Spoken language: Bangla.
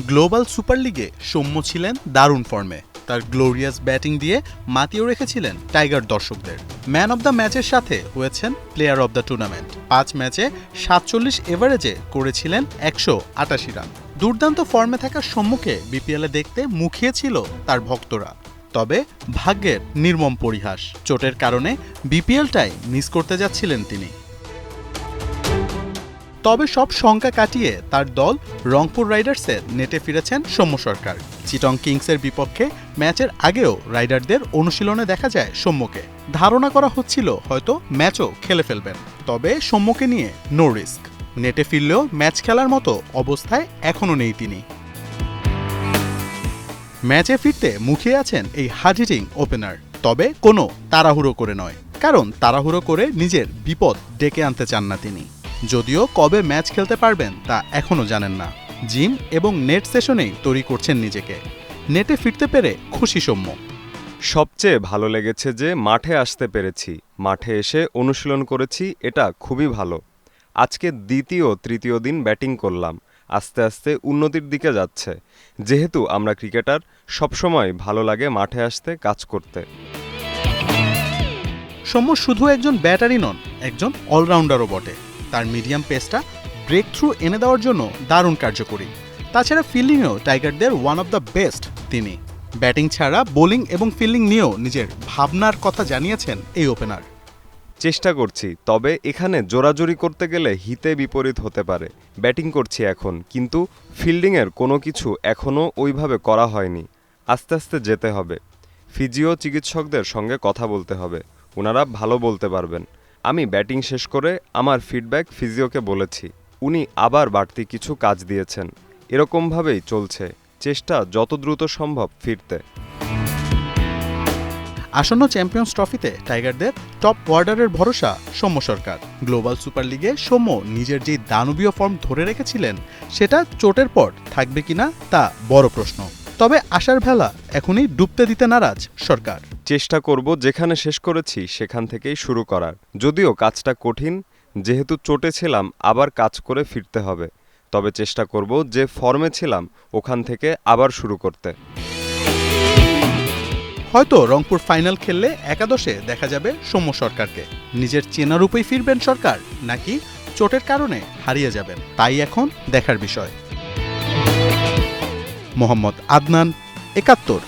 গ্লোবাল সুপার লিগে সৌম্য ছিলেন দারুণ ফর্মে। তার গ্লোরিয়াস ব্যাটিং দিয়ে মাতিয়েও রেখেছিলেন টাইগার দর্শকদের। ম্যান অব দ্য ম্যাচের সাথে হয়েছেন প্লেয়ার অব দ্য টুর্নামেন্ট। 5 ম্যাচে 47 এভারেজে করেছিলেন 188 রান। দুর্দান্ত ফর্মে থাকা সৌম্যকে বিপিএলে দেখতে মুখিয়ে ছিল তার ভক্তরা। তবে ভাগ্যের নির্মম পরিহাস, চোটের কারণে বিপিএলটাই মিস করতে যাচ্ছিলেন তিনি। তবে সব শঙ্কা কাটিয়ে তার দল রংপুর রাইডার্সের নেটে ফিরেছেন সৌম্য সরকার। চিটং কিংসের বিপক্ষে ম্যাচের আগেও রাইডারদের অনুশীলনে দেখা যায় সৌম্যকে। ধারণা করা হচ্ছিল হয়তো ম্যাচও খেলে ফেলবেন, তবে সৌম্যকে নিয়ে নো রিস্ক। নেটে ফিরলেও ম্যাচ খেলার মতো অবস্থায় এখনও নেই তিনি। ম্যাচে ফিরতে মুখিয়ে আছেন এই হার্ড হিটিং ওপেনার, তবে কোনো তাড়াহুড়ো করে নয়, কারণ তাড়াহুড়ো করে নিজের বিপদ ডেকে আনতে চান না তিনি। যদিও কবে ম্যাচ খেলতে পারবেন তা এখনও জানেন না। জিম এবং নেট সেশনেই তৈরি করছেন নিজেকে। নেটে ফিরতে পেরে খুশি সৌম্য। সবচেয়ে ভালো লেগেছে যে মাঠে আসতে পেরেছি, মাঠে এসে অনুশীলন করেছি, এটা খুবই ভালো। আজকে দ্বিতীয় তৃতীয় দিন ব্যাটিং করলাম, আস্তে আস্তে উন্নতির দিকে যাচ্ছে। যেহেতু আমরা ক্রিকেটার, সবসময় ভালো লাগে মাঠে আসতে, কাজ করতে। সৌম্য শুধু একজন ব্যাটারই নন, একজন অলরাউন্ডারও বটে। তার মিডিয়াম পেসটা ব্রেক থ্রু এনে দেওয়ার জন্য দারুণ কার্যকরী। তাছাড়া ফিল্ডিংয়েও টাইগারদের ওয়ান অব দ্য বেস্ট তিনি। ব্যাটিং ছাড়া বোলিং এবং ফিল্ডিং নিয়েও নিজের ভাবনার কথা জানিয়েছেন এই ওপেনার। চেষ্টা করছি, তবে এখানে জোরাজুরি করতে গেলে হিতে বিপরীত হতে পারে। ব্যাটিং করছি এখন, কিন্তু ফিল্ডিংয়ের কোনো কিছু এখনও ওইভাবে করা হয়নি। আস্তে আস্তে যেতে হবে। ফিজিও চিকিৎসকদের সঙ্গে কথা বলতে হবে, ওনারা ভালো বলতে পারবেন। আমি ব্যাটিং শেষ করে আমার ফিডব্যাক ফিজিওকে বলেছি, উনি আবার বাড়তি কিছু কাজ দিয়েছেন। এরকমভাবেই চলছে, চেষ্টা যত দ্রুত সম্ভব ফিরতে। আসন্ন চ্যাম্পিয়ন্স ট্রফিতে টাইগারদের টপ অর্ডারের ভরসা সৌম্য সরকার। গ্লোবাল সুপার লিগে সৌম্য নিজের যে দানবীয় ফর্ম ধরে রেখেছিলেন সেটা চোটের পর থাকবে কিনা তা বড় প্রশ্ন। তবে আশার ভেলা এখনই ডুবতে দিতে নারাজ সরকার। চেষ্টা করব যেখানে শেষ করেছি সেখান থেকেই শুরু করার। যদিও কাজটা কঠিন, যেহেতু চোটে ছিলাম, আবার কাজ করে ফিরতে হবে। তবে চেষ্টা করব যে ফর্মে ছিলাম ওখান থেকে আবার শুরু করতে। হয়তো রংপুর ফাইনাল খেললে একাদশে দেখা যাবে সৌম্য সরকারকে। নিজের চেনা রূপেই ফিরবেন সরকার, নাকি চোটের কারণে হারিয়ে যাবেন, তাই এখন দেখার বিষয়। মোহাম্মদ আদনান, ৭১।